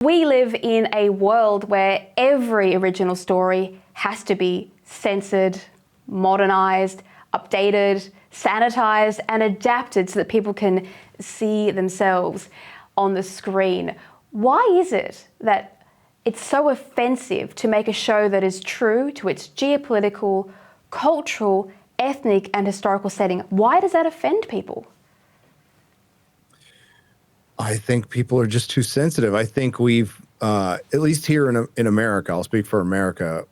We live in a world where every original story has to be censored, modernized, updated, sanitized, and adapted so that people can see themselves on the screen. Why is it that it's so offensive to make a show that is true to its geopolitical, cultural, ethnic, and historical setting? Why does that offend people? I think people are just too sensitive. I think we've, at least here in America, I'll speak for America,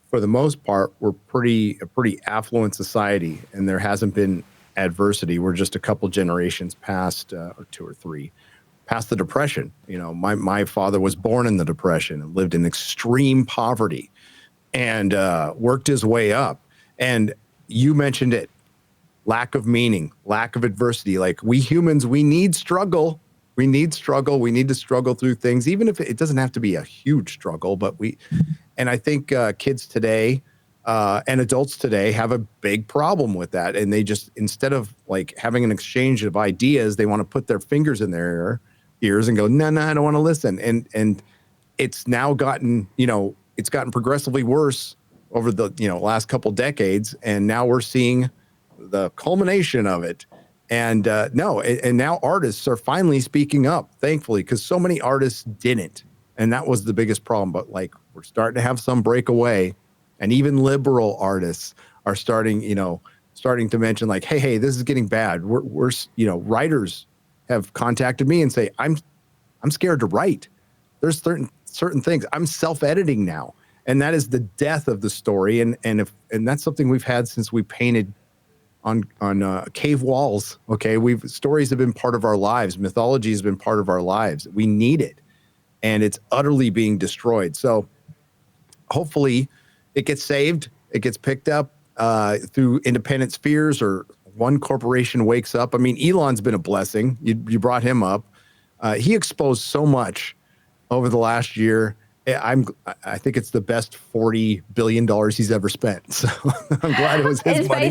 for the most part, we're a pretty affluent society, and there hasn't been adversity. We're just a couple generations past, or two or three, past the Depression. You know, my father was born in the Depression and lived in extreme poverty and worked his way up. And you mentioned it, lack of meaning, lack of adversity. Like, we humans, we need struggle. We need struggle. We need to struggle through things, even if it doesn't have to be a huge struggle. But and I think kids today and adults today have a big problem with that. And they just, instead of like having an exchange of ideas, they want to put their fingers in their ears and go, no, I don't want to listen. And it's now gotten, it's gotten progressively worse over the, last couple decades. And now we're seeing the culmination of it. And and now artists are finally speaking up, thankfully, because so many artists didn't. And that was the biggest problem. But like, we're starting to have some breakaway, and even liberal artists are starting to mention like, hey, this is getting bad. We're writers have contacted me and say, I'm scared to write. There's certain things. I'm self-editing now. And that is the death of the story. And that's something we've had since we painted on cave walls. Okay. Stories have been part of our lives. Mythology has been part of our lives. We need it. And it's utterly being destroyed. So hopefully it gets saved. It gets picked up through independent spheres, or one corporation wakes up. I mean, Elon's been a blessing. You brought him up. He exposed so much over the last year. I think it's the best $40 billion he's ever spent. So I'm glad it was his money.